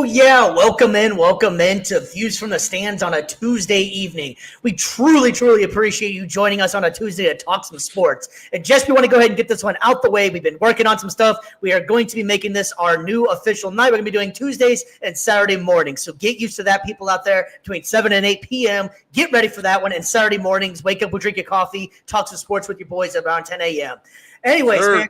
Oh, yeah. Welcome in to Views from the Stands on a Tuesday evening. We truly appreciate you joining us on a Tuesday to talk some sports. And Jess, we want to go ahead and get this one out the way. We've been working on some stuff. We are going to be making this our new official night. We're going to be doing Tuesdays and Saturday mornings. So get used to that, people out there, between 7 and 8 p.m. Get ready for that one. And Saturday mornings, wake up, we'll drink your coffee, talk some sports with your boys around 10 a.m. Anyways, man.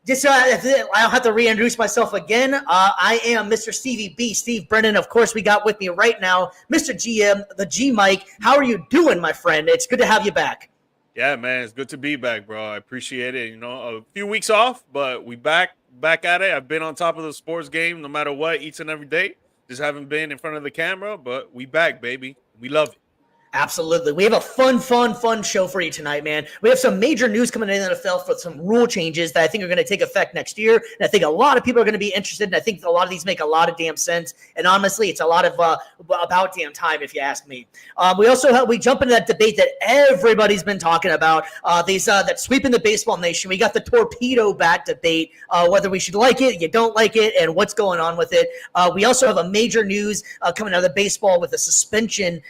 Just so I don't have to reintroduce myself again. I am Mr. Stevie B, Steve Brennan. Of course, we got with me right now Mr. GM, the G Mike. How are you doing, my friend? It's good to have you back. Yeah, man, it's good to be back, bro. I appreciate it. You know, a few weeks off, but we back at it. I've been on top of the sports game no matter what, each and every day. Just haven't been in front of the camera, but we back, baby. We love it. Absolutely. We have a fun show for you tonight, man. We have some major news coming in the NFL for some rule changes that I think are going to take effect next year. And I think a lot of people are going to be interested. And I think a lot of these make a lot of damn sense. And honestly, it's a lot of about damn time, if you ask me. We jump into that debate that everybody's been talking about. That sweeping the baseball nation. We got the Torpedo Bat debate, whether we should like it, you don't like it, and what's going on with it. We also have a major news coming out of the baseball with a suspension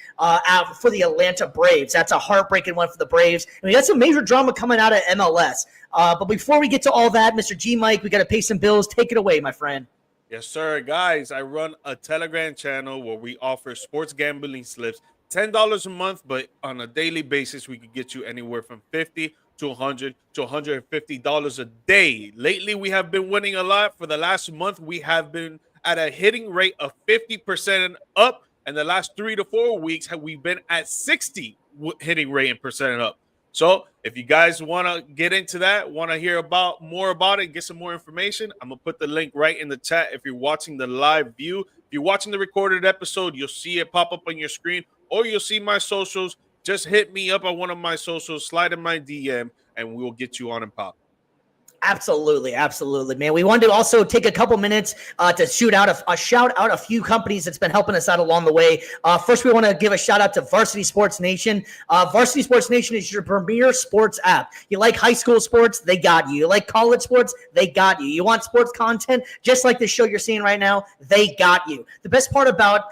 for the Atlanta Braves. That's a heartbreaking one for the Braves. And we got some major drama coming out of MLS. But before we get to all that, Mr. G Mike, we got to pay some bills. Take it away, my friend. Yes, sir. Guys, I run a Telegram channel where we offer sports gambling slips, $10 a month, but on a daily basis, we could get you anywhere from $50 to $100 to $150 a day. Lately, we have been winning a lot. For the last month, we have been at a hitting rate of 50% up. And the last 3 to 4 weeks, we've been at 60 hitting rate and percent up. So if you guys want to get into that, want to hear more about it, get some more information, I'm going to put the link right in the chat if you're watching the live view. If you're watching the recorded episode, you'll see it pop up on your screen, or you'll see my socials. Just hit me up on one of my socials, slide in my DM, and we will get you on and pop. Absolutely, man. We wanted to also take a couple minutes to shout out a few companies that's been helping us out along the way. First, we want to give a shout out to Varsity Sports Nation. Varsity Sports Nation is your premier sports app. You like high school sports? They got you. You like college sports? They got you. You want sports content just like the show you're seeing right now? They got you. The best part about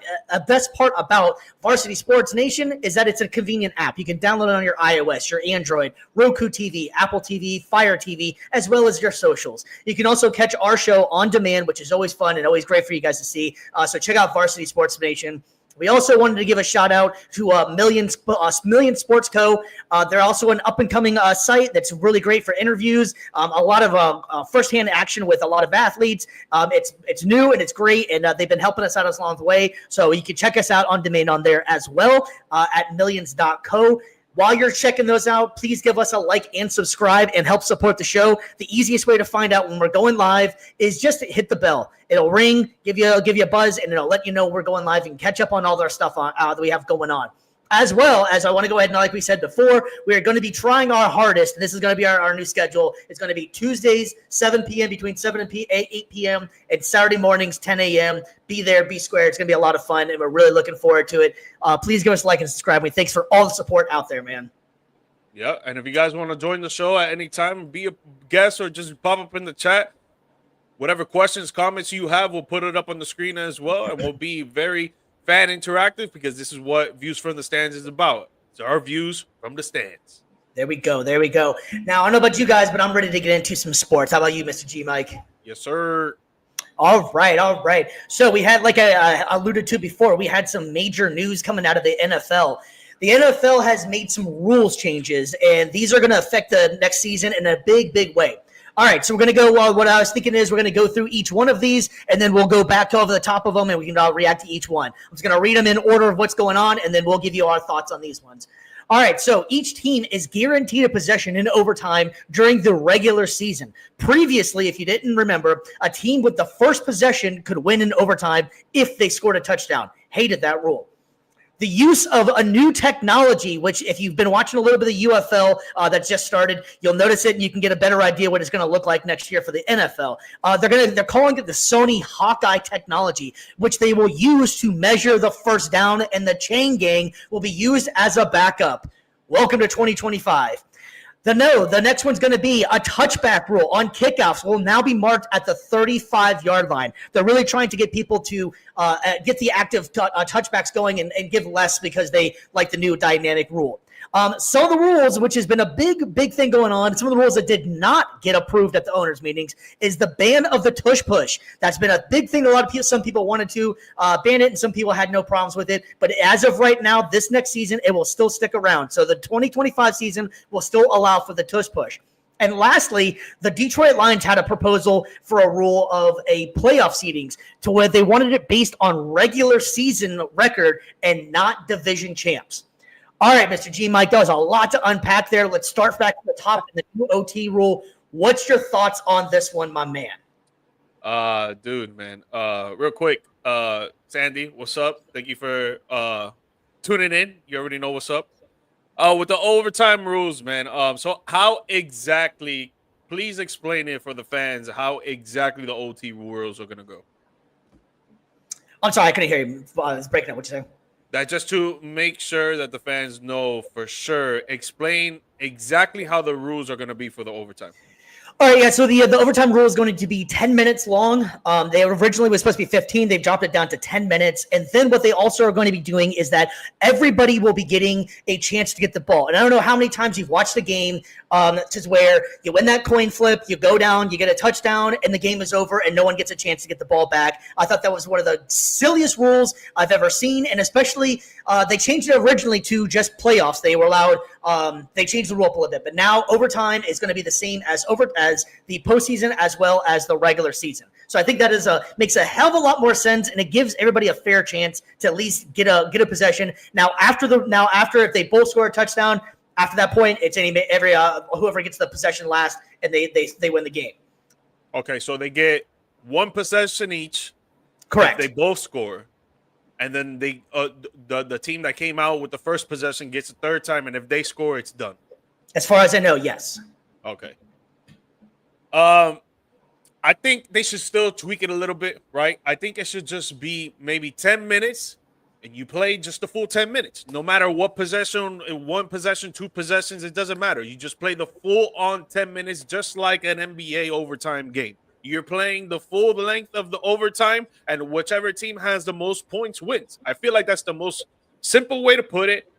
Varsity Sports Nation is that it's a convenient app. You can download it on your iOS, your Android, Roku TV, Apple TV, Fire TV, as well as your socials. You can also catch our show on demand, which is always fun and always great for you guys to see. So check out Varsity Sports Nation. We also wanted to give a shout out to Million Sports Co. They're also an up and coming site that's really great for interviews. A lot of firsthand action with a lot of athletes. It's new and it's great, and they've been helping us out along the way. So you can check us out on demand on there as well at millions.co. While you're checking those out, please give us a like and subscribe and help support the show. The easiest way to find out when we're going live is just to hit the bell. It'll ring, give you a buzz, and it'll let you know we're going live and catch up on all our stuff that we have going on. As well as I want to go ahead and, like we said before, we are going to be trying our hardest. And this is going to be our new schedule. It's going to be Tuesdays, 7 p.m., between 7 and 8 p.m., and Saturday mornings, 10 a.m. Be there, be square. It's going to be a lot of fun, and we're really looking forward to it. Please give us a like and subscribe. Thanks for all the support out there, man. Yeah, and if you guys want to join the show at any time, be a guest or just pop up in the chat. Whatever questions, comments you have, we'll put it up on the screen as well, and we'll be very fan interactive, because this is what Views from the Stands is about. It's our views from the stands. There we go. Now, I don't know about you guys, but I'm ready to get into some sports. How about you, Mr. G Mike? Yes, sir. All right. So we had, like I alluded to before, we had some major news coming out of the NFL. The NFL has made some rules changes, and these are going to affect the next season in a big way. All right, so we're going to go, what I was thinking is we're going to go through each one of these, and then we'll go back over the top of them, and we can react to each one. I'm just going to read them in order of what's going on, and then we'll give you our thoughts on these ones. All right, so each team is guaranteed a possession in overtime during the regular season. Previously, if you didn't remember, a team with the first possession could win in overtime if they scored a touchdown. Hated that rule. The use of a new technology, which if you've been watching a little bit of the UFL that just started, you'll notice it and you can get a better idea what it's going to look like next year for the NFL. They're calling it the Sony Hawkeye technology, which they will use to measure the first down, and the chain gang will be used as a backup. Welcome to 2025. The next one's going to be a touchback rule on kickoffs will now be marked at the 35-yard line. They're really trying to get people to get the active touchbacks going and give less because they like the new dynamic rule. Some of the rules, which has been a big thing going on, some of the rules that did not get approved at the owners' meetings is the ban of the tush push. That's been a big thing. Some people wanted to ban it, and some people had no problems with it. But as of right now, this next season, it will still stick around. So the 2025 season will still allow for the tush push. And lastly, the Detroit Lions had a proposal for a rule of a playoff seedings to where they wanted it based on regular season record and not division champs. All right, Mr. G. Mike, that was a lot to unpack there. Let's start back at the top in the new OT rule. What's your thoughts on this one, my man? Dude, man. Real quick, Sandy, what's up? Thank you for tuning in. You already know what's up. With the overtime rules, man. So how exactly? Please explain it for the fans. How exactly the OT rules are gonna go? I'm sorry, I couldn't hear you. It's breaking up. What you saying? That just to make sure that the fans know for sure. Explain exactly how the rules are going to be for the overtime. All right, yeah, so the overtime rule is going to be 10 minutes long. They originally was supposed to be 15. They've dropped it down to 10 minutes. And then what they also are going to be doing is that everybody will be getting a chance to get the ball. And I don't know how many times you've watched the game to where you win that coin flip, you go down, you get a touchdown, and the game is over, and no one gets a chance to get the ball back. I thought that was one of the silliest rules I've ever seen, and especially they changed it originally to just playoffs. They were allowed they changed the rule up a little bit, but now overtime is going to be the same as the postseason as well as the regular season. So I think that makes a hell of a lot more sense, and it gives everybody a fair chance to at least get a possession. Now after if they both score a touchdown, after that point it's whoever gets the possession last, and they win the game. Okay, so they get one possession each. Correct. If they both score. And then the team that came out with the first possession gets a third time, and if they score, it's done. As far as I know, yes. Okay. I think they should still tweak it a little bit, right? I think it should just be maybe 10 minutes, and you play just the full 10 minutes. No matter what possession, one possession, two possessions, it doesn't matter. You just play the full on 10 minutes, just like an NBA overtime game. You're playing the full length of the overtime, and whichever team has the most points wins. I feel like that's the most simple way to put it,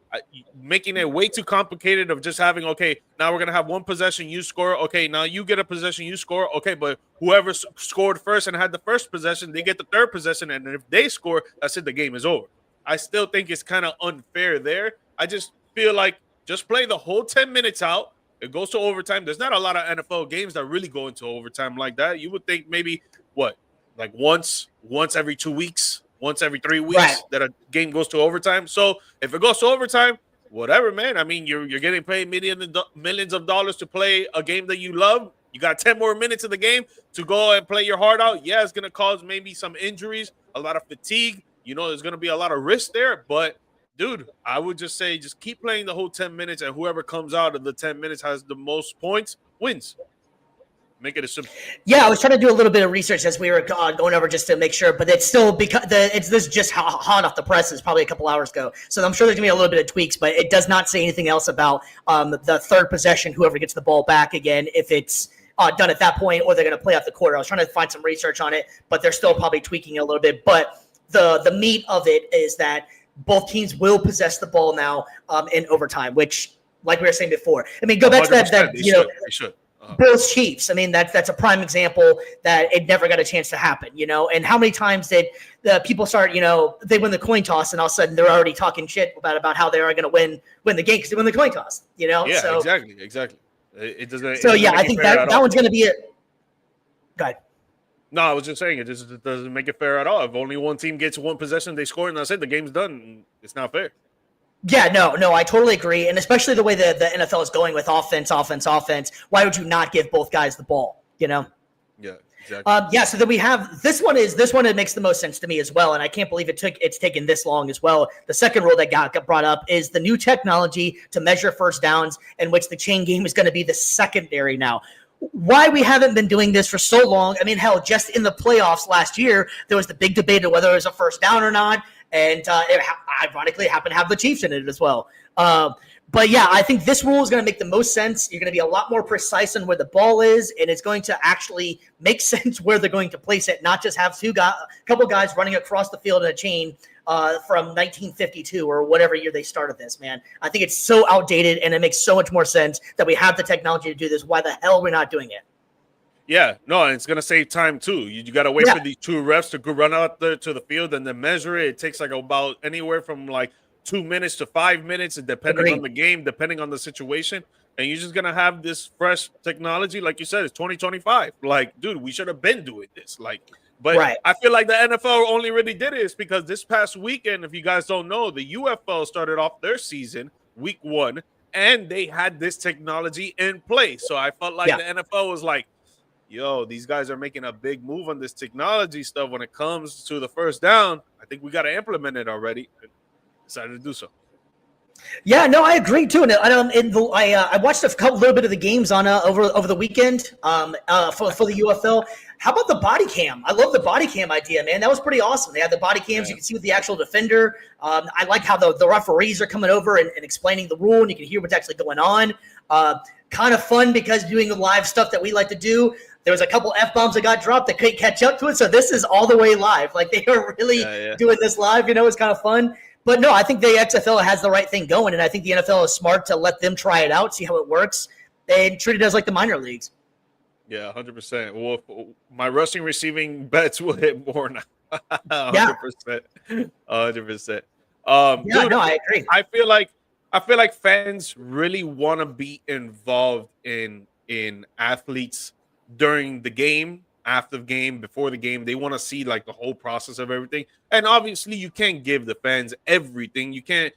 making it way too complicated of just having, okay, now we're going to have one possession, you score. Okay, now you get a possession, you score. Okay, but whoever scored first and had the first possession, they get the third possession, and if they score, that's it, the game is over. I still think it's kind of unfair there. I just feel like just play the whole 10 minutes out. It goes to overtime. There's not a lot of NFL games that really go into overtime like that. You would think maybe like once every 2 weeks, once every 3 weeks, right, that a game goes to overtime. So if it goes to overtime, whatever, man. I mean, you're getting paid millions of dollars to play a game that you love. You got 10 more minutes of the game to go and play your heart out. Yeah, it's gonna cause maybe some injuries, a lot of fatigue. There's gonna be a lot of risk there, but dude, I would just say just keep playing the whole 10 minutes, and whoever comes out of the 10 minutes has the most points wins. Make it a simple. Yeah, I was trying to do a little bit of research as we were going over just to make sure, but it's still because this just hot off the presses probably a couple hours ago. So I'm sure there's gonna be a little bit of tweaks, but it does not say anything else about the third possession, whoever gets the ball back again, if it's done at that point, or they're going to play off the quarter. I was trying to find some research on it, but they're still probably tweaking it a little bit. But the meat of it is that both teams will possess the ball now in overtime, which, like we were saying before, I mean, go back to that they should. Bills Chiefs. I mean, that's a prime example that it never got a chance to happen, and how many times did the people start, they win the coin toss, and all of a sudden they're already talking shit about how they are going to win the game because they win the coin toss, Yeah, so, exactly. It doesn't. So yeah, I think that one's going to be it. Go ahead. No, I was just saying it just doesn't make it fair at all. If only one team gets one possession, they score, and that's it. The game's done. It's not fair. Yeah, no, I totally agree, and especially the way the NFL is going with offense. Why would you not give both guys the ball? Yeah, exactly. So then we have this one. It makes the most sense to me as well, and I can't believe it's taken this long as well. The second rule that got brought up is the new technology to measure first downs, in which the chain game is going to be the secondary now. Why we haven't been doing this for so long? I mean, hell, just in the playoffs last year, there was the big debate of whether it was a first down or not, and it ironically happened to have the Chiefs in it as well. But yeah, I think this rule is going to make the most sense. You're going to be a lot more precise on where the ball is, and it's going to actually make sense where they're going to place it, not just have a couple guys running across the field in a chain from 1952 or whatever year they started this, man. I think it's so outdated, and it makes so much more sense that we have the technology to do this. Why the hell we're not doing it? Yeah, no, and it's going to save time too. You got to wait for these two refs to go run out there to the field and then measure it. It takes like about anywhere from like 2 minutes to 5 minutes, and depending on the game, depending on the situation. And you're just going to have this fresh technology. Like you said, it's 2025. Like, dude, we should have been doing this. But I feel like the NFL only really did it because this past weekend, if you guys don't know, the UFL started off their season week 1, and they had this technology in place. So I felt like the NFL was like, yo, these guys are making a big move on this technology stuff when it comes to the first down. I think we got to implement it already. Decided to do so. Yeah, no, I agree too. And I watched a little bit of the games on over the weekend for the UFL. How about the body cam? I love the body cam idea, man. That was pretty awesome. They had the body cams. You can see with the actual defender. I like how the referees are coming over and explaining the rule, and you can hear what's actually going on. Kind of fun because doing the live stuff that we like to do, there was a couple F-bombs that got dropped that couldn't catch up to it. So this is all the way live. Like they are really doing this live. It's kind of fun. But no, I think the XFL has the right thing going, and I think the NFL is smart to let them try it out, see how it works, and treat it as like the minor leagues. Yeah, 100%. Well, my rushing receiving bets will hit more now. 100%. 100%. Dude, no, I agree. I feel like fans really want to be involved in athletes during the game, after the game, before the game. They want to see like the whole process of everything. And obviously you can't give the fans everything. You can't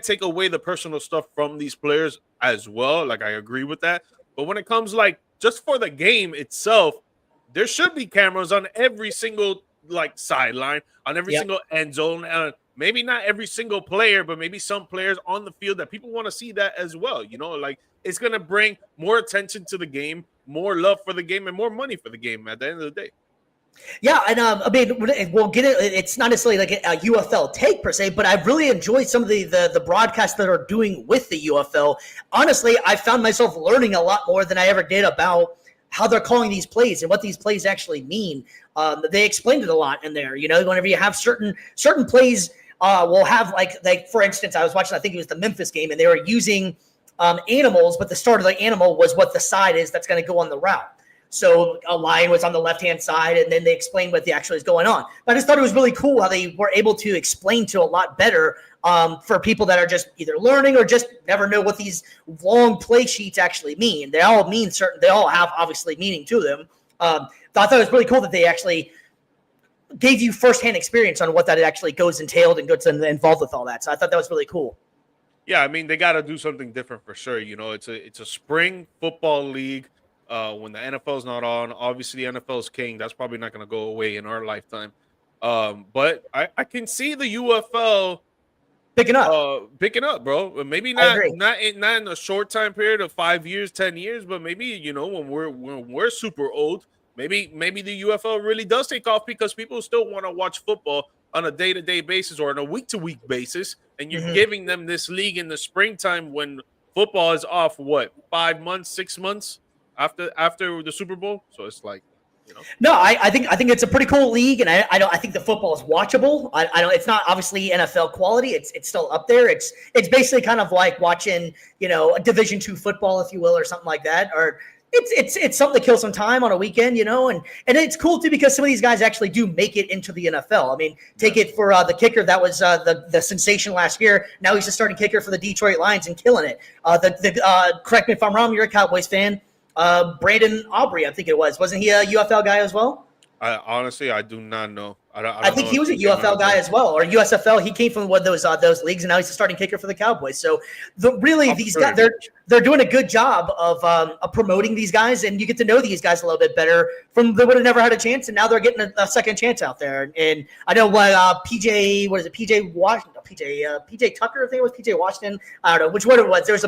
take away the personal stuff from these players as well. Like I agree with that. But when it comes like just for the game itself, there should be cameras on every single like sideline, on every single end zone. Maybe not every single player, but maybe some players on the field that people want to see that as well. Like it's going to bring more attention to the game, more love for the game, and more money for the game at the end of the day. Yeah, and I mean, we'll get it. It's not necessarily like a UFL take per se, but I really enjoyed some of the broadcasts that are doing with the UFL. Honestly, I found myself learning a lot more than I ever did about how they're calling these plays and what these plays actually mean. They explained it a lot in there. Whenever you have certain plays, we'll have like for instance, I was watching, I think it was the Memphis game, and they were using animals, but the start of the animal was what the side is that's going to go on the route. So a lion was on the left-hand side, and then they explained what actually is going on. But I just thought it was really cool how they were able to explain to a lot better for people that are just either learning or just never know what these long play sheets actually mean. They all mean they all have obviously meaning to them. I thought it was really cool that they actually gave you firsthand experience on what that actually entailed and gets involved with all that. So I thought that was really cool. Yeah, I mean, they got to do something different for sure. It's a spring football league. When the NFL's not on, obviously the NFL's king. That's probably not going to go away in our lifetime. But I can see the UFL picking up, bro. Maybe not in a short time period of 5 years, 10 years, but maybe when we're super old, maybe the UFL really does take off because people still want to watch football on a day-to-day basis or on a week-to-week basis, and you're giving them this league in the springtime when football is off. What, 5 months, 6 months? After the Super Bowl, so it's like, No, I think it's a pretty cool league, and I think the football is watchable. I don't. It's not obviously NFL quality. It's still up there. It's basically kind of like watching a Division II football, if you will, or something like that. Or it's something to kill some time on a weekend, and it's cool too because some of these guys actually do make it into the NFL. I mean, take it for the kicker that was the sensation last year. Now he's the starting kicker for the Detroit Lions and killing it. Correct me if I'm wrong. You're a Cowboys fan. Brandon Aubrey, I think it was. Wasn't he a UFL guy as well? Honestly, I do not know. I think he was a UFL guy as well, or USFL. He came from one of those leagues, and now he's the starting kicker for the Cowboys. So these guys, they're doing a good job of promoting these guys, and you get to know these guys a little bit better. They would have never had a chance, and now they're getting a second chance out there. And I know PJ Washington, PJ Tucker, I think it was PJ Washington. I don't know which one it was. There was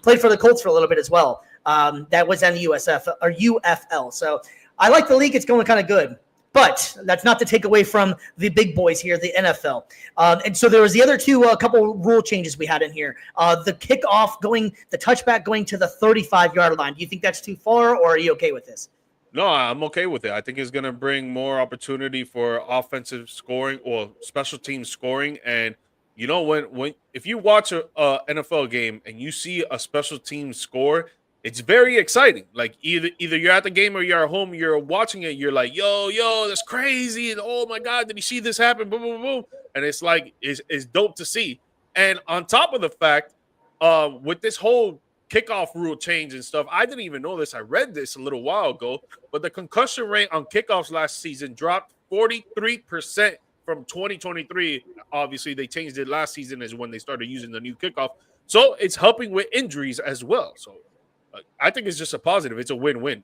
played for the Colts for a little bit as well. That was in the USF or UFL. So I like the league. It's going kind of good. But that's not to take away from the big boys here, the NFL. And so there was the other couple rule changes we had in here. The kickoff the touchback going to the 35-yard line. Do you think that's too far, or are you okay with this? No, I'm okay with it. I think it's going to bring more opportunity for offensive scoring or special team scoring. And when if you watch a NFL game and you see a special team score, it's very exciting. Like either you're at the game or you're at home, you're watching it, you're like, yo, that's crazy. And oh my God, did you see this happen? Boom, boom, boom. And it's like, it's dope to see. And on top of the fact, with this whole kickoff rule change and stuff, I didn't even know this. I read this a little while ago, but the concussion rate on kickoffs last season dropped 43% from 2023. Obviously, they changed it last season is when they started using the new kickoff. So it's helping with injuries as well. So I think it's just a positive. It's a win-win.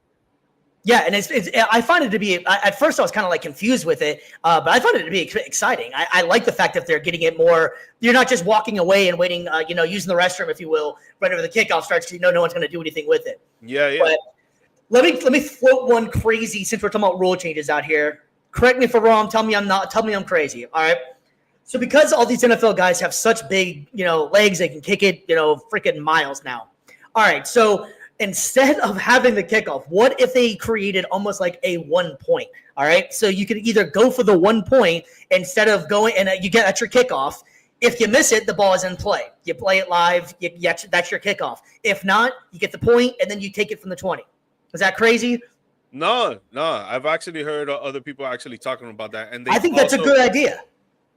Yeah, and I find it to be, at first I was kind of like confused with it, but I find it to be exciting. I like the fact that they're getting it more, you're not just walking away and waiting, using the restroom, if you will, right over the kickoff starts, because no one's going to do anything with it. Yeah. But let me float one crazy, since we're talking about rule changes out here. Correct me if I'm wrong, tell me I'm crazy, all right? So because all these NFL guys have such big, legs, they can kick it, freaking miles now. All right, so instead of having the kickoff, what if they created almost like a 1 point? All right. So you could either go for the 1 point instead of going and you get at your kickoff. If you miss it, the ball is in play. You play it live. That's your kickoff. If not, you get the point and then you take it from the 20. Is that crazy? No. I've actually heard other people actually talking about that. And I think that's a good idea.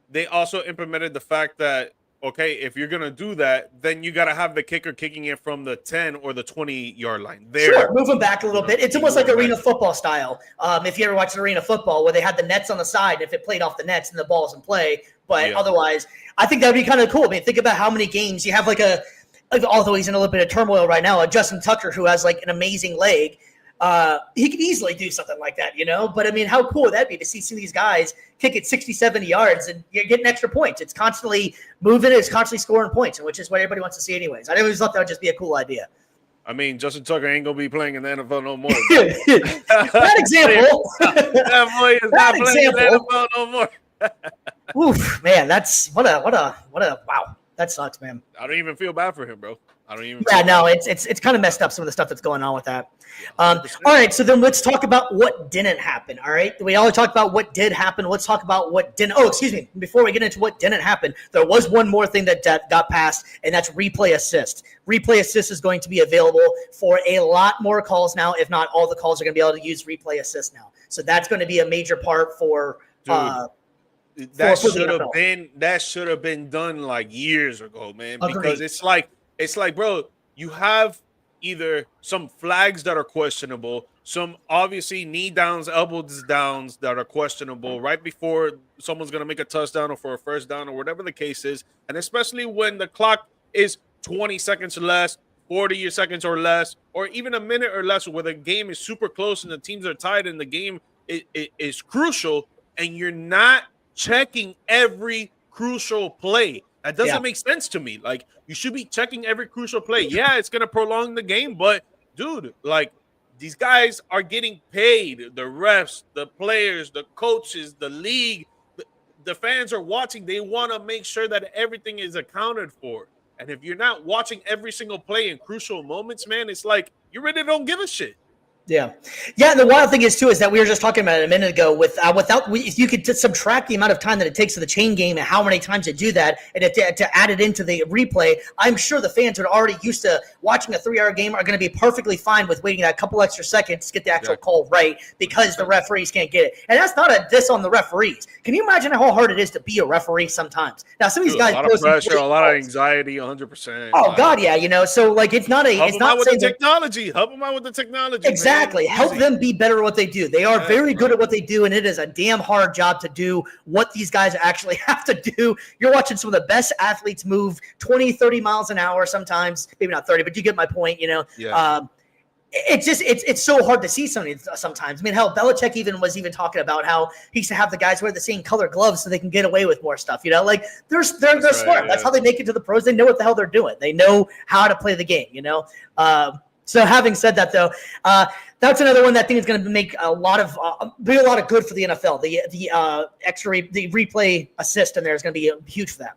They also implemented the fact that, okay, if you're going to do that, then you got to have the kicker kicking it from the 10 or the 20-yard line. Sure, move them back a little bit. It's almost like arena football style. If you ever watched arena football where they had the nets on the side, if it played off the nets and the ball's in play. But otherwise, I think that would be kind of cool. I mean, think about how many games you have although he's in a little bit of turmoil right now, Justin Tucker, who has like an amazing leg. He could easily do something like that, But, I mean, how cool would that be to see some of these guys kick it 60, 70 yards and you're getting extra points? It's constantly moving. It's constantly scoring points, which is what everybody wants to see anyways. I always thought that would just be a cool idea. I mean, Justin Tucker ain't going to be playing in the NFL no more. That example. That boy is not playing in the NFL no more. Oof, man, that's what a wow. That sucks, man. I don't even feel bad for him, bro. It's kind of messed up, some of the stuff that's going on with that. All right, so then let's talk about what didn't happen. All right, we already talked about what did happen. Let's talk about what didn't. Oh, excuse me. Before we get into what didn't happen, there was one more thing that got passed, and that's replay assist. Replay assist is going to be available for a lot more calls now. If not, all the calls are going to be able to use replay assist now. So that's going to be a major part for. That should have been done like years ago, man. Because it's like, bro, you have either some flags that are questionable, some obviously knee downs, elbows downs that are questionable right before someone's going to make a touchdown or for a first down or whatever the case is. And especially when the clock is 20 seconds or less, 40 seconds or less, or even a minute or less, where the game is super close and the teams are tied and the game is crucial, and you're not checking every crucial play. That doesn't make sense to me. Like, you should be checking every crucial play. Yeah, it's going to prolong the game, but, dude, like, these guys are getting paid. The refs, the players, the coaches, the league, the fans are watching. They want to make sure that everything is accounted for. And if you're not watching every single play in crucial moments, man, it's like you really don't give a shit. Yeah. And the wild thing is, too, is that we were just talking about it a minute ago if you could subtract the amount of time that it takes to the chain game and how many times to do that and to add it into the replay, I'm sure the fans who are already used to watching a 3-hour game are going to be perfectly fine with waiting that couple extra seconds to get the actual call right because the referees can't get it. And that's not a diss on the referees. Can you imagine how hard it is to be a referee sometimes? Now, some of these guys. A lot of pressure, a lot of anxiety, 100%. Oh, God, yeah. So, like, it's not a. Help it's them not out with the technology. Help them out with the technology. Exactly. Man. Help them be better at what they do. They are very good at what they do, and it is a damn hard job to do what these guys actually have to do. You're watching some of the best athletes move 20, 30 miles an hour sometimes. Maybe not 30, but you get my point, Yeah. It's so hard to see sometimes. I mean, hell, Belichick was talking about how he used to have the guys wear the same color gloves so they can get away with more stuff. Like they're smart. Right, That's how they make it to the pros. They know what the hell they're doing. They know how to play the game. So having said that, though, that's another one that I think is going to make a lot of good for the NFL. The the replay assist in there is going to be huge for that.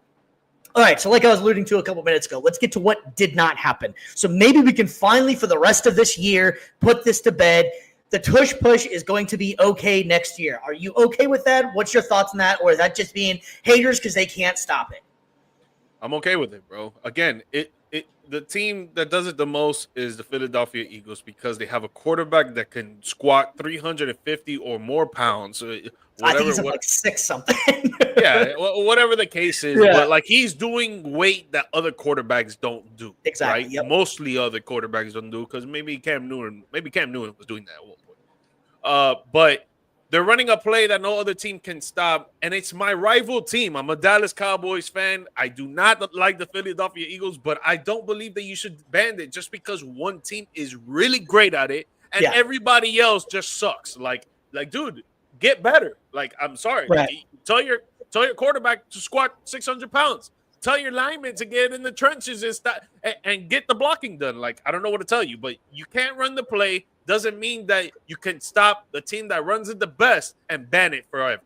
All right, so like I was alluding to a couple minutes ago, let's get to what did not happen. So maybe we can finally, for the rest of this year, put this to bed. The tush push is going to be okay next year. Are you okay with that? What's your thoughts on that? Or is that just being haters because they can't stop it? I'm okay with it, bro. Again, the team that does it the most is the Philadelphia Eagles because they have a quarterback that can squat 350 or more pounds. I think he's like 6 something. Yeah, whatever the case is, but like he's doing weight that other quarterbacks don't do. Exactly. Right? Yep. Mostly other quarterbacks don't do because maybe Cam Newton was doing that at one point. But they're running a play that no other team can stop, and it's my rival team. I'm a Dallas Cowboys fan. I do not like the Philadelphia Eagles, but I don't believe that you should ban it just because one team is really great at it and everybody else just sucks. Like, dude, get better. Like, I'm sorry. Right. Tell your quarterback to squat 600 pounds. Tell your linemen to get in the trenches and get the blocking done. Like, I don't know what to tell you, but you can't run the play. Doesn't mean that you can stop the team that runs it the best and ban it forever.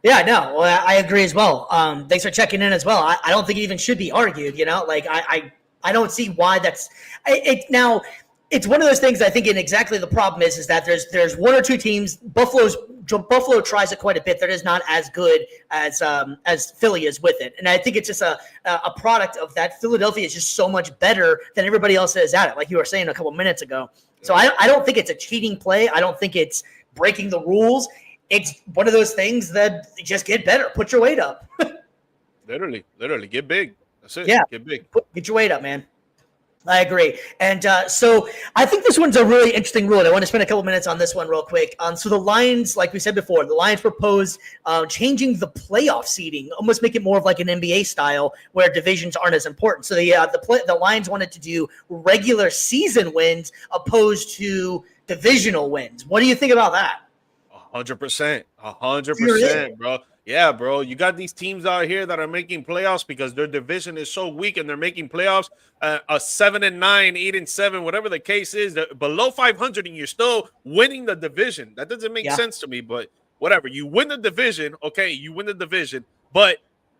Yeah, no, well, I agree as well. Thanks for checking in as well. I don't think it even should be argued, Like, I don't see why that's it. Now, it's one of those things I think in exactly the problem is that there's one or two teams. Buffalo tries it quite a bit. They're just not as good as Philly is with it. And I think it's just a product of that. Philadelphia is just so much better than everybody else is at it, like you were saying a couple minutes ago. So I don't think it's a cheating play. I don't think it's breaking the rules. It's one of those things that just get better. Put your weight up. Literally, get big. That's it. Yeah. Get big. Get your weight up, man. I agree. And so I think this one's a really interesting rule. I want to spend a couple minutes on this one real quick. So the Lions, like we said before, the Lions proposed changing the playoff seeding, almost make it more of like an NBA style where divisions aren't as important. So the Lions wanted to do regular season wins opposed to divisional wins. What do you think about that? 100%, bro. Yeah, bro. You got these teams out here that are making playoffs because their division is so weak, and they're making playoffs. A 7-9, 8-7, whatever the case is, below 500, and you're still winning the division. That doesn't make sense to me. But whatever, you win the division, okay? You win the division, but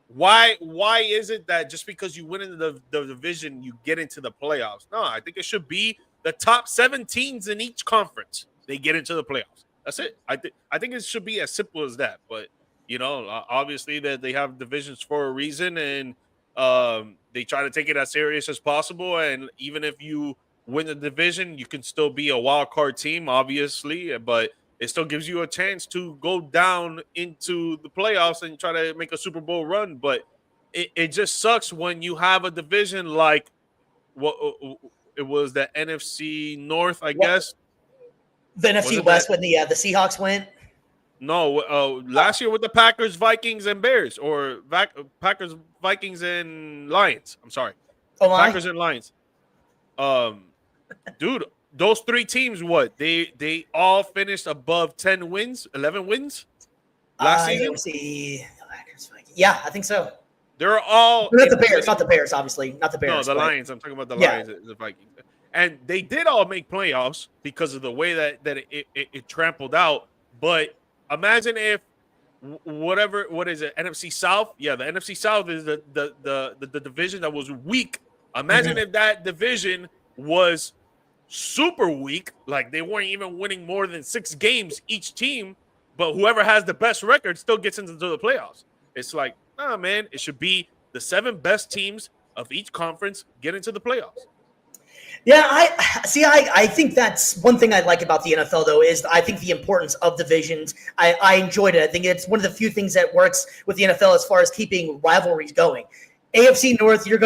why is it that just because you win in the division, you get into the playoffs? No, I think it should be the top 7 teams in each conference. They get into the playoffs. That's it. I think it should be as simple as that. But obviously that they have divisions for a reason, and they try to take it as serious as possible. And even if you win the division, you can still be a wild card team, obviously, but it still gives you a chance to go down into the playoffs and try to make a Super Bowl run. But it just sucks when you have a division like what it was, the NFC North, I guess. The NFC West when the Seahawks went. No, last year with the Packers, Vikings, and Bears, or Packers, Vikings, and Lions. I'm sorry, Packers and Lions. Dude, those 3 teams, what they all finished above 10 wins, 11 wins last season. Yeah, I think so. They're all not the Bears, obviously, not the Bears. No, the Lions. I'm talking about the Lions, the Vikings, and they did all make playoffs because of the way that it trampled out, but. Imagine if what is it? NFC South? Yeah, the NFC South is the division that was weak. Imagine if that division was super weak, like they weren't even winning more than 6 games each team, but whoever has the best record still gets into the playoffs. It's like, nah, man, it should be the 7 best teams of each conference get into the playoffs. Yeah, I think that's one thing I like about the NFL, though, is I think the importance of divisions. I enjoyed it. I think it's one of the few things that works with the NFL as far as keeping rivalries going. AFC North, you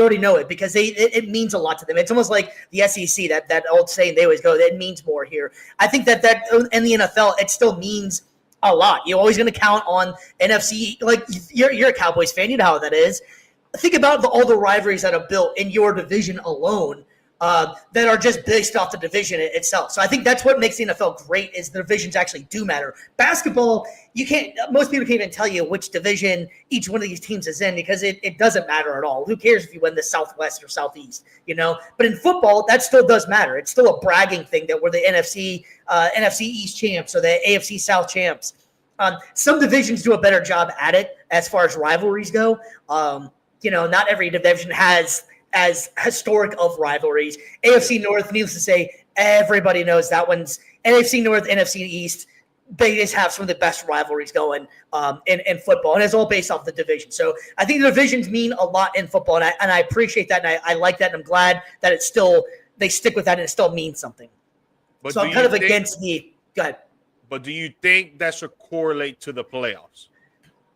already know it because it means a lot to them. It's almost like the SEC, that old saying they always go, it means more here. I think that in the NFL, it still means a lot. You're always going to count on NFC. Like, you're a Cowboys fan. You know how that is. Think about all the rivalries that are built in your division alone. that are just based off the division itself. So I think that's what makes the NFL great is the divisions actually do matter. Basketball, most people can't even tell you which division each one of these teams is in because it doesn't matter at all. Who cares if you win the Southwest or Southeast, But in football, that still does matter. It's still a bragging thing that we're the NFC East champs or the AFC South champs. Some divisions do a better job at it as far as rivalries go. Not every division has as historic of rivalries. AFC North, needless to say, everybody knows that one's NFC North, NFC East. They just have some of the best rivalries going in football, and it's all based off the division. So I think the divisions mean a lot in football, and I appreciate that, and I like that, and I'm glad that they stick with that, and it still means something. So I'm kind of against the – go ahead. But do you think that should correlate to the playoffs?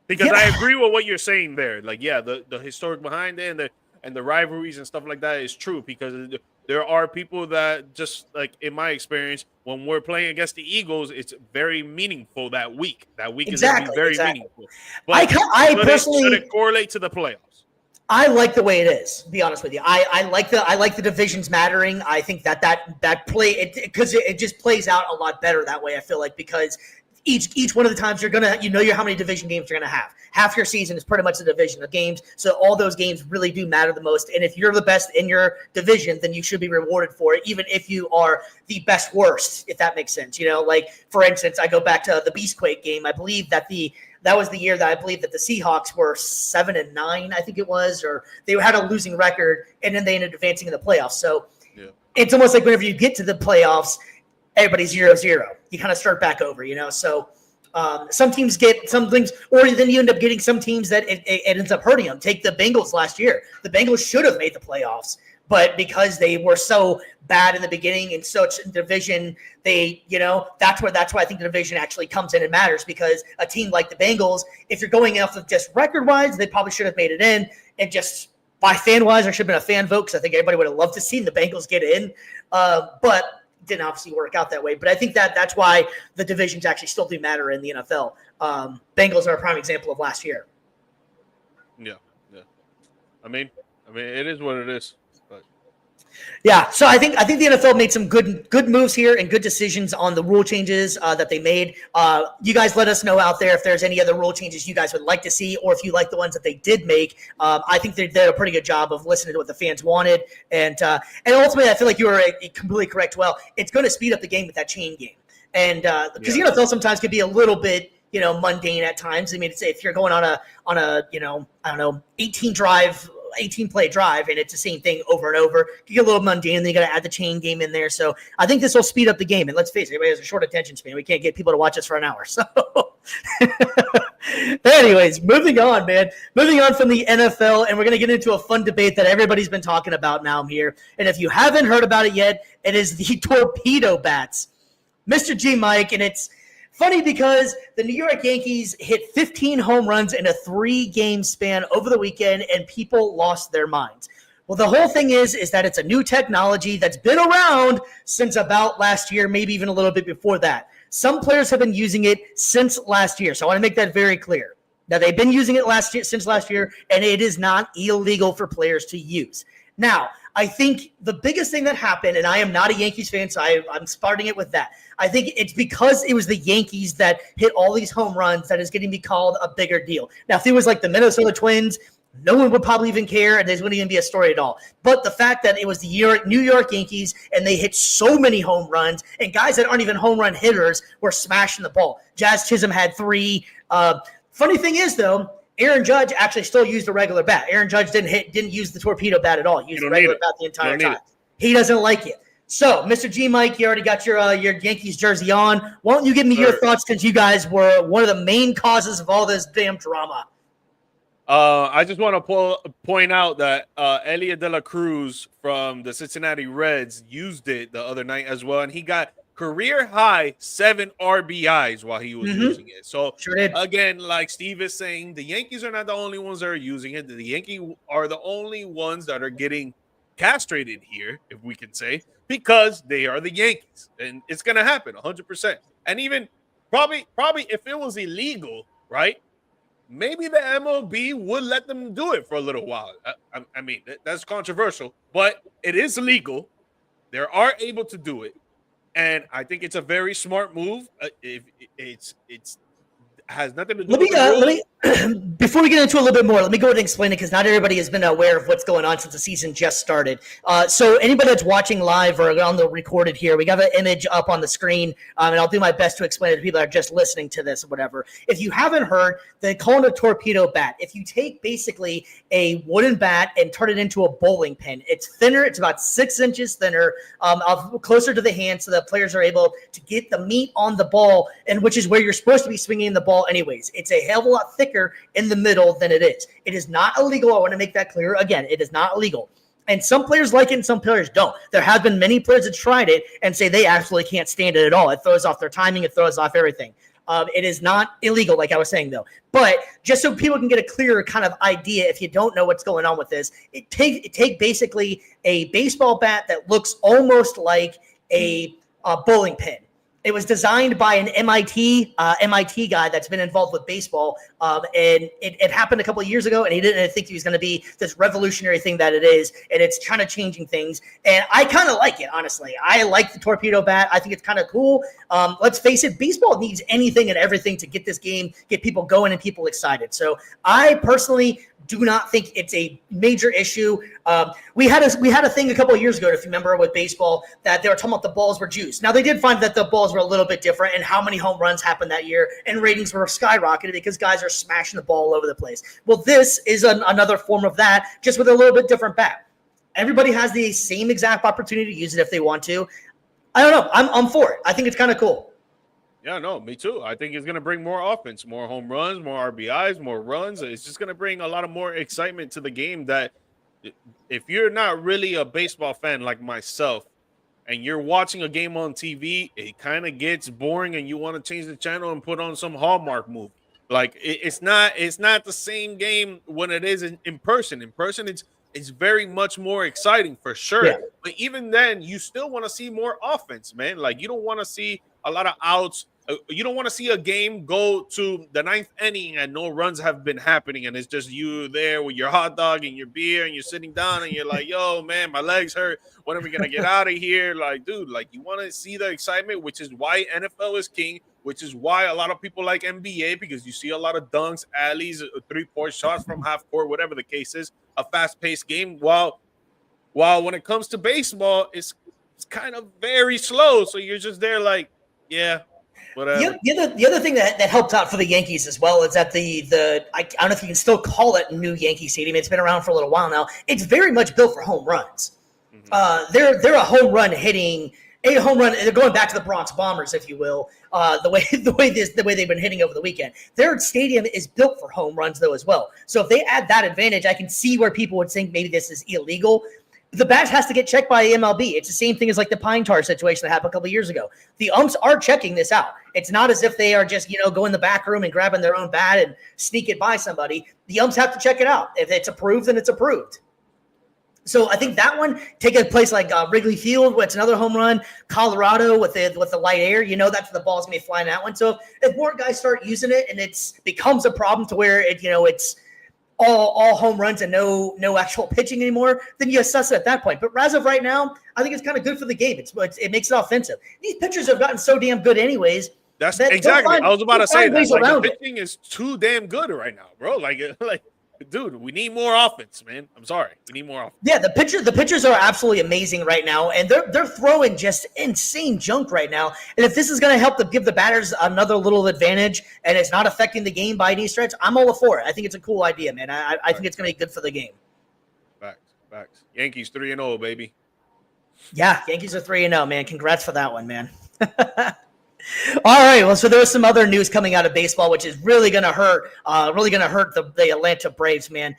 Because I agree with what you're saying there. Like, yeah, the historic behind it and the rivalries and stuff like that is true because there are people that just like in my experience, when we're playing against the Eagles, it's very meaningful that week. That week is very meaningful. But I personally should it correlate to the playoffs? I like the way it is, to be honest with you. I like the divisions mattering. I think that play because it just plays out a lot better that way. I feel like because each one of the times you're gonna how many division games you're gonna have. Half your season is pretty much a division of games, so all those games really do matter the most. And if you're the best in your division, then you should be rewarded for it, even if you are the best worst, if that makes sense. Like for instance, I go back to the Beastquake game. I believe that was the year that I believe that the Seahawks were 7-9, I think it was, or they had a losing record, and then they ended up advancing in the playoffs. So It's almost like whenever you get to the playoffs, everybody's 0-0. You kind of start back over, So some teams get some things, or then you end up getting some teams that it ends up hurting them. Take the Bengals last year. The Bengals should have made the playoffs, but because they were so bad in the beginning and such division, that's why I think the division actually comes in and matters because a team like the Bengals, if you're going off of just record-wise, they probably should have made it in. And just by fan-wise, there should have been a fan vote because I think everybody would have loved to see the Bengals get in. But didn't obviously work out that way. But I think that's why the divisions actually still do matter in the NFL. Bengals are a prime example of last year. Yeah. I mean, it is what it is. But yeah, so I think the NFL made some good moves here and good decisions on the rule changes that they made. You guys let us know out there if there's any other rule changes you guys would like to see, or if you like the ones that they did make. I think they did a pretty good job of listening to what the fans wanted, and ultimately, I feel like you were completely correct. Well, it's going to speed up the game with that chain game, and because the NFL sometimes can be a little bit mundane at times. I mean, it's, if you're going on a 18 play drive, and it's the same thing over and over. You get a little mundane, and then you got to add the chain game in there. So I think this will speed up the game. And let's face it, everybody has a short attention span. We can't get people to watch us for an hour. So, anyways, moving on, man. Moving on from the NFL, and we're going to get into a fun debate that everybody's been talking about now here. And if you haven't heard about it yet, it is the Torpedo Bats. Mr. G. Mike, and it's funny because the New York Yankees hit 15 home runs in a 3-game span over the weekend, and people lost their minds. Well, the whole thing is that it's a new technology that's been around since about last year, maybe even a little bit before that. Some players have been using it since last year, so I want to make that very clear. Now, they've been using it since last year, and it is not illegal for players to use. Now, I think the biggest thing that happened, and I am not a Yankees fan, so I'm starting it with that. I think it's because it was the Yankees that hit all these home runs that is getting to be called a bigger deal. Now, if it was like the Minnesota Twins, no one would probably even care, and there wouldn't even be a story at all. But the fact that it was the New York Yankees, and they hit so many home runs, and guys that aren't even home run hitters were smashing the ball. Jazz Chisholm had 3. Funny thing is, though, Aaron Judge actually still used a regular bat. Aaron Judge didn't use the torpedo bat at all. He used the regular bat the entire time. He doesn't like it. So, Mr. G. Mike, you already got your Yankees jersey on. Why don't you give me your thoughts, since you guys were one of the main causes of all this damn drama? I just want to point out that Elliot De La Cruz from the Cincinnati Reds used it the other night as well, and he got career high 7 RBIs while he was using it. So again, like Steve is saying, the Yankees are not the only ones that are using it. The Yankees are the only ones that are getting castrated here, if we can say, because they are the Yankees, and it's going to happen 100%. And even probably if it was illegal, right? Maybe the MLB would let them do it for a little while. I mean, that's controversial, but it is legal. They are able to do it, and I think it's a very smart move. If it's has nothing to do with the rules. Let me before we get into a little bit more, let me go ahead and explain it because not everybody has been aware of what's going on since the season just started. So anybody that's watching live or on the recorded here, we got an image up on the screen, and I'll do my best to explain it to people that are just listening to this or whatever. If you haven't heard, they call it a torpedo bat. If you take basically a wooden bat and turn it into a bowling pin, it's thinner. It's about 6 inches thinner, closer to the hand, so that players are able to get the meat on the ball, and which is where you're supposed to be swinging the ball anyways. It's a hell of a lot thicker in the middle than it is. It is not illegal. I want to make that clear. Again, it is not illegal. And some players like it and some players don't. There have been many players that tried it and say they absolutely can't stand it at all. It throws off their timing. It throws off everything. It is not illegal, like I was saying, though. But just so people can get a clearer kind of idea, if you don't know what's going on with this, take basically a baseball bat that looks almost like a bowling pin. It was designed by an MIT guy that's been involved with baseball, and it happened a couple of years ago, and he didn't think he was going to be this revolutionary thing that it is, and it's kind of changing things, and I kind of like it, honestly. I like the torpedo bat. I think it's kind of cool. Let's face it, baseball needs anything and everything to get this game, get people going and people excited. So I personally do not think it's a major issue. We had a thing a couple of years ago, if you remember, with baseball, that they were talking about the balls were juiced. Now, they did find that the balls were a little bit different and how many home runs happened that year, and ratings were skyrocketed because guys are smashing the ball all over the place. Well, this is another form of that, just with a little bit different bat. Everybody has the same exact opportunity to use it if they want to. I don't know. I'm for it. I think it's kind of cool. Yeah, no, me too. I think it's going to bring more offense, more home runs, more RBIs, more runs. It's just going to bring a lot of more excitement to the game that if you're not really a baseball fan like myself and you're watching a game on TV, it kind of gets boring and you want to change the channel and put on some Hallmark movie. Like it's not the same game when it is in person. In person, it's very much more exciting for sure. Yeah. But even then, you still want to see more offense, man. Like you don't want to see a lot of outs. You don't want to see a game go to the 9th inning and no runs have been happening, and it's just you there with your hot dog and your beer, and you're sitting down and you're like, yo, man, my legs hurt. When are we going to get out of here? Like, dude, like you want to see the excitement, which is why NFL is king, which is why a lot of people like NBA, because you see a lot of dunks, alleys, 3-point shots from half court, whatever the case is, a fast-paced game. While when it comes to baseball, it's kind of very slow. So you're just there like, yeah, whatever. The other thing that helped out for the Yankees as well is that I don't know if you can still call it new Yankee Stadium. It's been around for a little while now. It's very much built for home runs. Mm-hmm. They're a home run hitting. A home run. They're going back to the Bronx Bombers, if you will. The way they've been hitting over the weekend. Their stadium is built for home runs though as well. So if they add that advantage, I can see where people would think maybe this is illegal. The bat has to get checked by MLB. It's the same thing as like the pine tar situation that happened a couple of years ago. The umps are checking this out. It's not as if they are just, go in the back room and grabbing their own bat and sneak it by somebody. The umps have to check it out. If it's approved, then it's approved. So I think that one, take a place like Wrigley Field, where it's another home run. Colorado with the light air, that's the ball's gonna be flying that one. So if more guys start using it and it becomes a problem to where it's all home runs and no actual pitching anymore, then you assess it at that point. But as of right now, I think it's kind of good for the game. It makes it offensive. These pitchers have gotten so damn good anyways. That's exactly. I was about to say that. Like, the pitching is too damn good right now, bro. Like, dude, we need more offense, man. I'm sorry, we need more offense. Yeah, the pitchers are absolutely amazing right now, and they're throwing just insane junk right now. And if this is going to help give the batters another little advantage, and it's not affecting the game by any stretch, I'm all for it. I think it's a cool idea, man. I think it's going to be good for the game. Facts. Yankees 3-0, baby. Yeah, Yankees are 3-0, man. Congrats for that one, man. All right. Well, so there's some other news coming out of baseball, which is really going to hurt. The Atlanta Braves, man.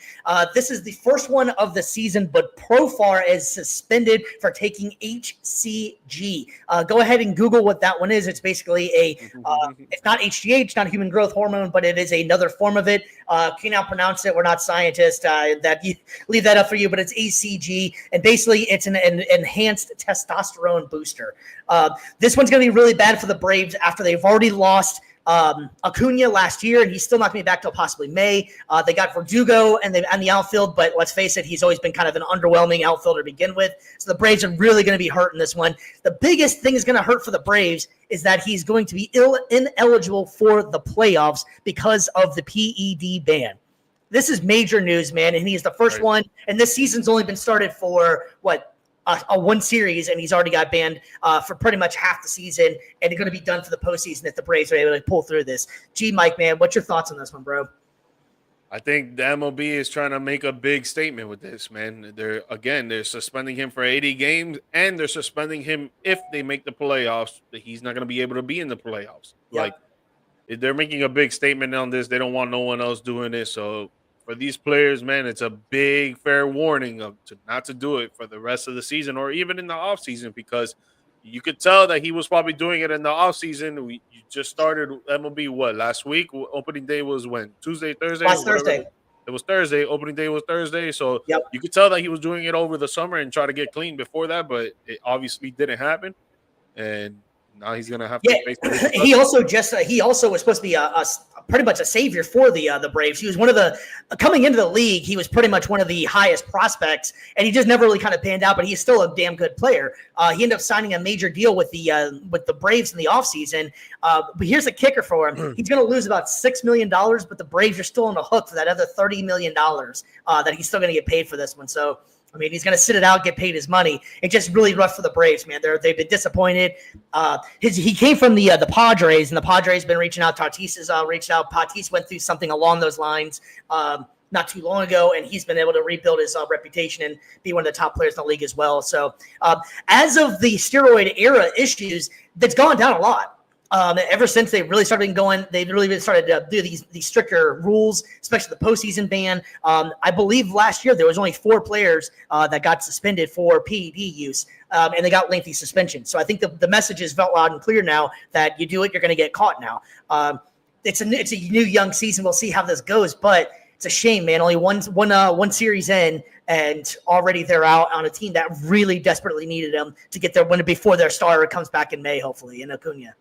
This is the first one of the season, but Profar is suspended for taking HCG. Go ahead and Google what that one is. It's basically it's not HGH, not human growth hormone, but it is another form of it. Can now pronounce it. We're not scientists. Leave that up for you, but it's HCG, and basically it's an enhanced testosterone booster. This one's going to be really bad for the Braves after they've already lost Acuna last year, and he's still not going to be back till possibly May. They got Verdugo and the outfield, but let's face it, he's always been kind of an underwhelming outfielder to begin with. So the Braves are really going to be hurt in this one. The biggest thing is going to hurt for the Braves is that he's going to be ineligible for the playoffs because of the PED ban. This is major news, man, and he's the first one. And this season's only been started for a one series, and he's already got banned for pretty much half the season, and they're going to be done for the postseason if the Braves are able to pull through this. Mike, man, what's your thoughts on this one, bro? I think the MLB is trying to make a big statement with this, man. They're suspending him for 80 games, and they're suspending him if they make the playoffs. He's not going to be able to be in the playoffs. Yep. Like, they're making a big statement on this. They don't want no one else doing this, so for these players, man, it's a big fair warning not to do it for the rest of the season or even in the off season, because you could tell that he was probably doing it in the off season. You just started MLB last week? Opening day was when? Tuesday, Thursday? Last Thursday. It was Thursday. Opening day was Thursday. So you could tell that he was doing it over the summer and try to get clean before that, but it obviously didn't happen. And now he's gonna have to face it. He also was supposed to be a pretty much a savior for the Braves. He was one of the coming into the league. He was pretty much one of the highest prospects, and he just never really kind of panned out. But he's still a damn good player. He ended up signing a major deal with the Braves in the offseason. But here's the kicker for him: he's going to lose about $6 million, but the Braves are still on the hook for that other $30 million that he's still going to get paid for this one. So, I mean, he's going to sit it out, get paid his money. It's just really rough for the Braves, man. They've been disappointed. He came from the Padres, and the Padres been reaching out. Tatis has reached out. Tatis went through something along those lines not too long ago, and he's been able to rebuild his reputation and be one of the top players in the league as well. So as of the steroid era issues, that's gone down a lot. Ever since they really started going, they've really started to do these stricter rules, especially the postseason ban. I believe last year there was only 4 players that got suspended for PED use, and they got lengthy suspensions. So I think the message is loud and clear now that you do it, you're going to get caught now. It's a new young season. We'll see how this goes, but it's a shame, man. Only one series in, and already they're out on a team that really desperately needed them to get their win before their starter comes back in May, hopefully, in Acuna.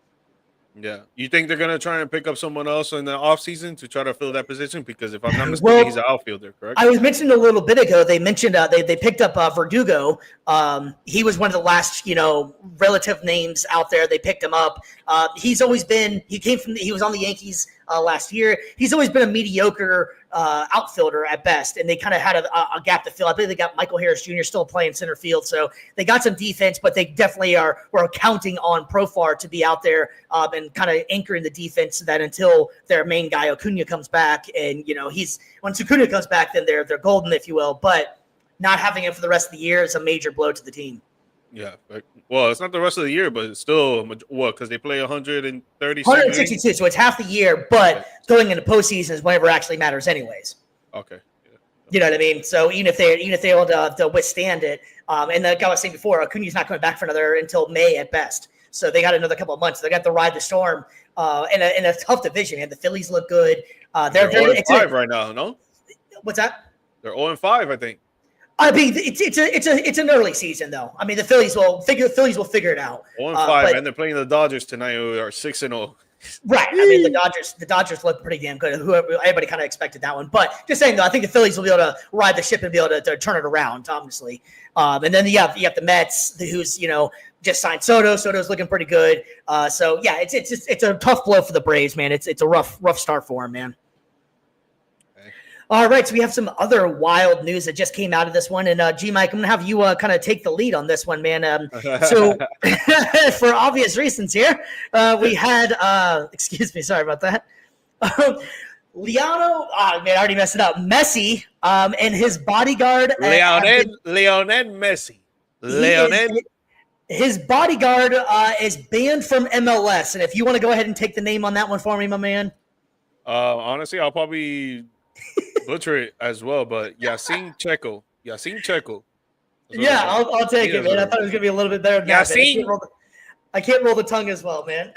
Yeah. You think they're going to try and pick up someone else in the offseason to try to fill that position? Because if I'm not mistaken, he's an outfielder, correct? I was mentioning a little bit ago, they mentioned they picked up Verdugo. He was one of the last, relative names out there. They picked him up. He was on the Yankees last year. He's always been a mediocre outfielder at best, and they kind of had a gap to fill. I believe they got Michael Harris Jr. still playing center field, so they got some defense, but they definitely were counting on Profar to be out there and kind of anchoring the defense so that until their main guy Acuna comes back, and once Acuna comes back, then they're golden, if you will. But not having him for the rest of the year is a major blow to the team. Yeah. Well, it's not the rest of the year, but it's still because they play 130. 162, so it's half the year, but going into postseason is whenever it actually matters anyways. Okay. Yeah. You know what I mean? So even if they're able to withstand it, and like I was saying before, Acuna's not coming back for until May at best. So they got another couple of months. They got to ride the storm in a tough division. And the Phillies look good. They're 0-5 right now, no? What's that? They're 0-5, I think. I mean, it's an early season though. I mean, the Phillies will figure it out. 1-5, and they're playing the Dodgers tonight, who are 6-0. Right. I mean, the Dodgers look pretty damn good. Everybody kind of expected that one, but just saying though, I think the Phillies will be able to ride the ship and be able to turn it around, obviously. And then you have the Mets, who's just signed Soto. Soto's looking pretty good. So yeah, it's a tough blow for the Braves, man. It's a rough start for them, man. All right, so we have some other wild news that just came out of this one. And, Mike, I'm going to have you kind of take the lead on this one, man. So for obvious reasons here, we had excuse me, sorry about that. I already messed it up. Messi and his bodyguard. Lionel Messi. His bodyguard is banned from MLS. And if you want to go ahead and take the name on that one for me, my man. Honestly, I'll probably butcher it as well, but Yasin Checo. Yeah, I'll take it, man. I thought it was gonna be a little bit better than Yasin. I can't roll the tongue as well, man.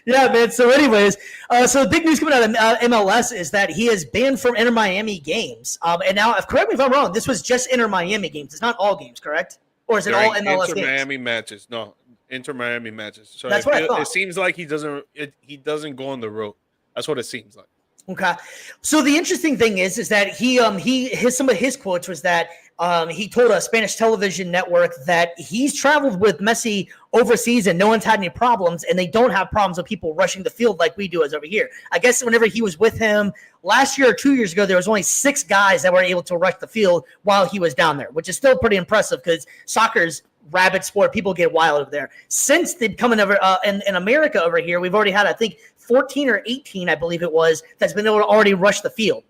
Yeah, man. So anyways, so the big news coming out of MLS is that he is banned from Inter Miami games. And now, correct me if I'm wrong, this was just Inter Miami games. It's not all games, correct? Or is it all MLS games? Miami matches. No. Inter Miami matches. So That's what I thought. It seems like he doesn't go on the road. That's what it seems like. Okay. So the interesting thing is that some of his quotes was that he told a Spanish television network that he's traveled with Messi overseas and no one's had any problems, and they don't have problems with people rushing the field like we do as over here. I guess whenever he was with him last year or 2 years ago, there was only 6 guys that were able to rush the field while he was down there, which is still pretty impressive because soccer's rabid sport. People get wild over there. Since they've come over in America over here, we've already had, I think, 14 or 18, I believe it was, that's been able to already rush the field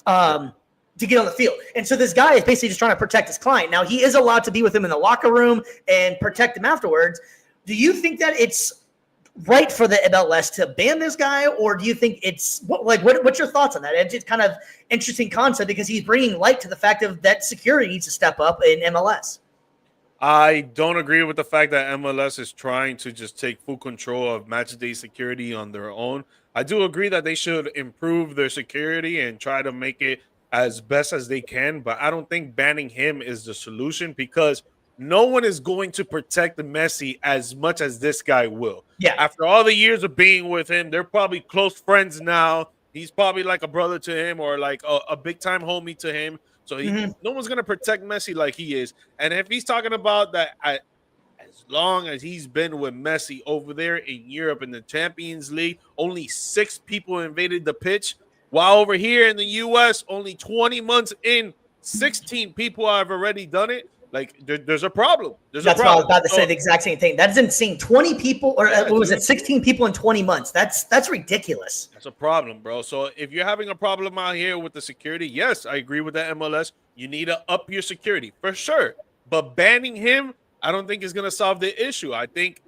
to get on the field. And so this guy is basically just trying to protect his client. Now, he is allowed to be with him in the locker room and protect him afterwards. Do you think that it's right for the MLS to ban this guy, or do you think it's what's your thoughts on that? It's kind of interesting concept because he's bringing light to the fact of that security needs to step up in MLS. I don't agree with the fact that MLS is trying to just take full control of match day security on their own. I do agree that they should improve their security and try to make it as best as they can, but I don't think banning him is the solution because no one is going to protect Messi as much as this guy will. Yeah. After all the years of being with him, they're probably close friends now. He's probably like a brother to him or like a big-time homie to him. So no one's going to protect Messi like he is. And if he's talking about that, as long as he's been with Messi over there in Europe in the Champions League, only 6 people invaded the pitch. While over here in the U.S., only 20 months in, 16 people have already done it. Like, there's a problem. That's what I was about to say, the exact same thing. That's insane. 20 people, or what was it, 16 people in 20 months. That's ridiculous. That's a problem, bro. So if you're having a problem out here with the security, yes, I agree with that, MLS. You need to up your security, for sure. But banning him, I don't think is going to solve the issue. I think,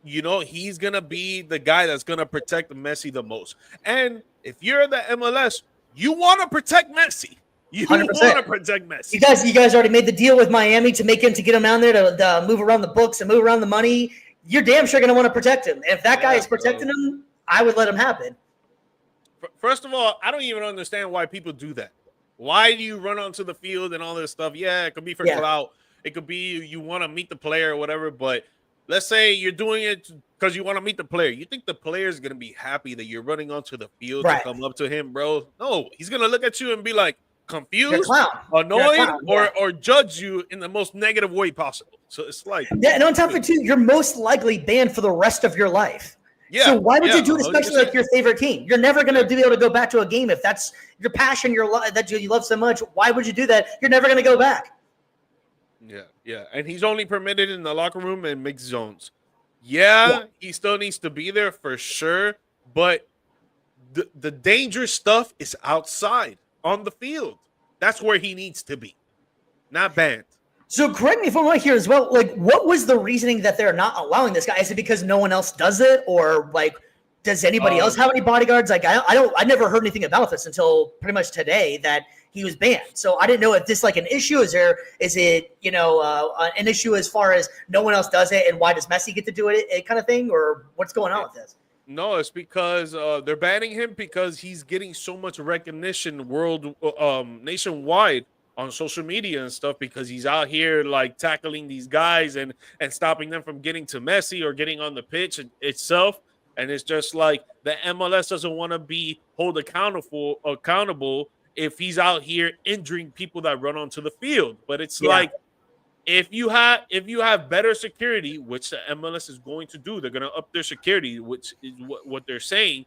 he's going to be the guy that's going to protect Messi the most. And if you're the MLS, you want to protect Messi. You 100%. Want to protect Messi. You guys already made the deal with Miami to get him down there to move around the books and move around the money. You're damn sure going to want to protect him. If that guy is protecting him, I would let him happen. First of all, I don't even understand why people do that. Why do you run onto the field and all this stuff? Yeah, it could be for clout. It could be you want to meet the player or whatever. But let's say you're doing it because you want to meet the player. You think the player is going to be happy that you're running onto the field to come up to him, bro? No, he's going to look at you and be like, confused, annoyed, or judge you in the most negative way possible. So it's like, and on top of it too, you're most likely banned for the rest of your life. Yeah. So why would you do it, especially like your favorite team? You're never going to be able to go back to a game if that's your passion, your life that you love so much. Why would you do that? You're never going to go back. Yeah, and he's only permitted in the locker room and mixed zones. Yeah, he still needs to be there for sure, but the dangerous stuff is outside. On the field. That's where he needs to be. Not banned. So correct me if I'm right here as well. Like, what was the reasoning that they're not allowing this guy? Is it because no one else does it? Or like, does anybody else have any bodyguards? Like, I never heard anything about this until pretty much today that he was banned. So I didn't know if this like an issue. Is it an issue as far as no one else does it and why does Messi get to do it kind of thing? Or what's going on with this? No, it's because they're banning him because he's getting so much recognition nationwide on social media and stuff because he's out here like tackling these guys and stopping them from getting to Messi or getting on the pitch itself. And it's just like the MLS doesn't want to be held accountable if he's out here injuring people that run onto the field. But it's like, if you have better security, which the MLS is going to do, they're going to up their security, which is what they're saying.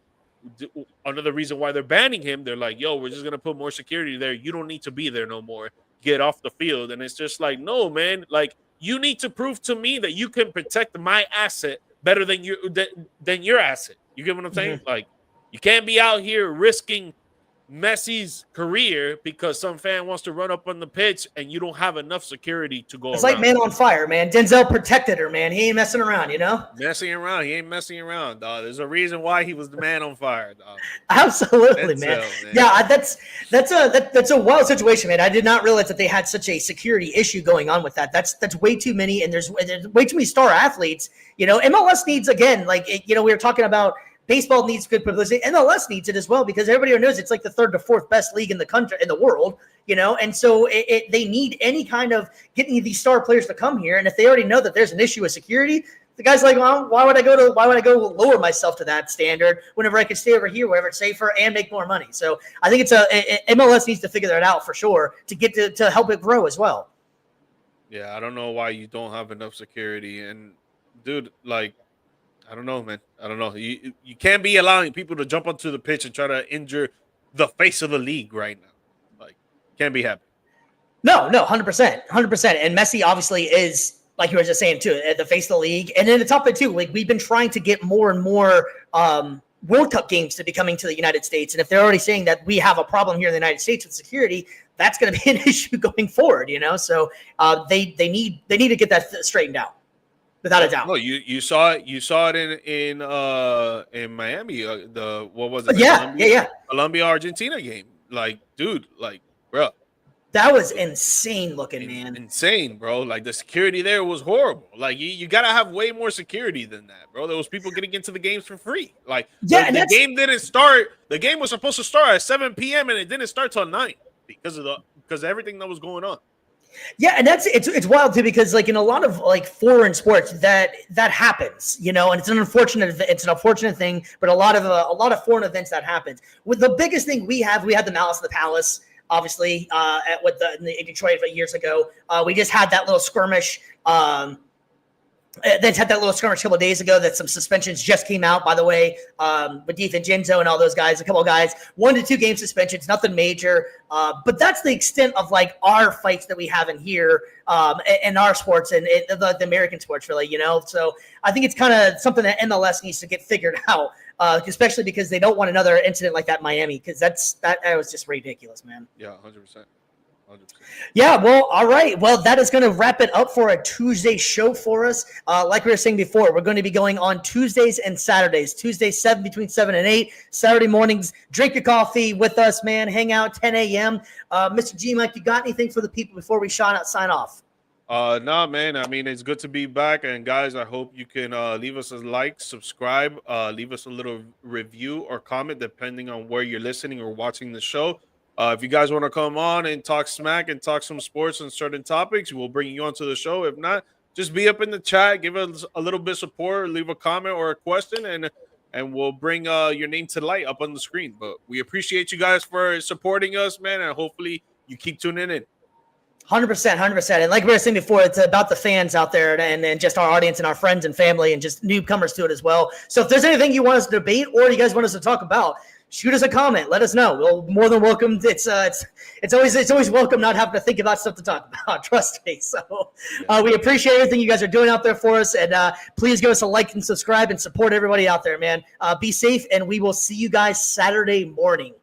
Another reason why they're banning him, they're like, yo, we're just going to put more security there. You don't need to be there no more. Get off the field. And it's just like, no, man, like you need to prove to me that you can protect my asset better than your asset. You get what I'm saying? Mm-hmm. Like you can't be out here risking Messi's career because some fan wants to run up on the pitch and you don't have enough security to go. It's around. Like Man on Fire, man. Denzel protected her, man. He ain't messing around, Messing around. He ain't messing around, dog. There's a reason why he was the Man on Fire, dog. Absolutely, man. Yeah, that's a wild situation, man. I did not realize that they had such a security issue going on with that. That's way too many, and there's way too many star athletes. MLS needs, again, like we were talking about. Baseball needs good publicity. MLS needs it as well because everybody knows it's like the 3rd to 4th best league in the country, in the world, and so they need any kind of getting these star players to come here. And if they already know that there's an issue with security, The guy's like, well, why would I go lower myself to that standard whenever I could stay over here, wherever it's safer and make more money? So I think MLS needs to figure that out for sure to get to help it grow as well. Yeah, I don't know why you don't have enough security. And dude, like, I don't know, man. I don't know. You can't be allowing people to jump onto the pitch and try to injure the face of the league right now. Like, can't be happening. No, 100%. And Messi obviously is, like you were just saying too, at the face of the league. And then it's up too. Like, we've been trying to get more and more World Cup games to be coming to the United States. And if they're already saying that we have a problem here in the United States with security, that's going to be an issue going forward, you know? So they need to get that straightened out, without a doubt. No, you saw it in Miami. What was it? Colombia Argentina game. Like, dude, like, bro. That was insane looking, man. Insane, bro. Like, the security there was horrible. Like, you gotta have way more security than that, bro. There was people getting into the games for free. Like, the game didn't start. The game was supposed to start at 7 p.m. and it didn't start till 9 because of everything that was going on. Yeah, and it's wild too, because like in a lot of like foreign sports that happens, you know, and it's an unfortunate thing, but a lot of foreign events that happens. With the biggest thing we had the Malice of the Palace. Obviously, in Detroit years ago, we just had that little skirmish. They had that little skirmish a couple of days ago that some suspensions just came out, by the way, with DiVincenzo and all those guys, a couple of guys, 1 to 2 game suspensions, nothing major. But that's the extent of like our fights that we have in here in our sports and the American sports, really, you know? So I think it's kind of something that MLS needs to get figured out, especially because they don't want another incident like that in Miami, because that was just ridiculous, man. Yeah, 100%. 100%. Yeah, well, all right. Well, that is going to wrap it up for a Tuesday show for us. Like we were saying before, we're going to be going on Tuesdays and Saturdays. Tuesdays, between 7 and 8. Saturday mornings, drink your coffee with us, man. Hang out 10 a.m. Mr. G-Mike, you got anything for the people before we sign off? Nah, man. I mean, it's good to be back. And guys, I hope you can leave us a like, subscribe, leave us a little review or comment, depending on where you're listening or watching the show. If you guys want to come on and talk smack and talk some sports and certain topics, we'll bring you onto the show. If not, just be up in the chat, give us a little bit of support, leave a comment or a question, and we'll bring your name to light up on the screen. But we appreciate you guys for supporting us, man, and hopefully you keep tuning in. 100%. And like we were saying before, it's about the fans out there and just our audience and our friends and family and just newcomers to it as well. So if there's anything you want us to debate or you guys want us to talk about, shoot us a comment. Let us know. We'll more than welcome. It's always welcome not having to think about stuff to talk about. Trust me. So we appreciate everything you guys are doing out there for us. And please give us a like and subscribe and support everybody out there, man. Be safe, and we will see you guys Saturday morning.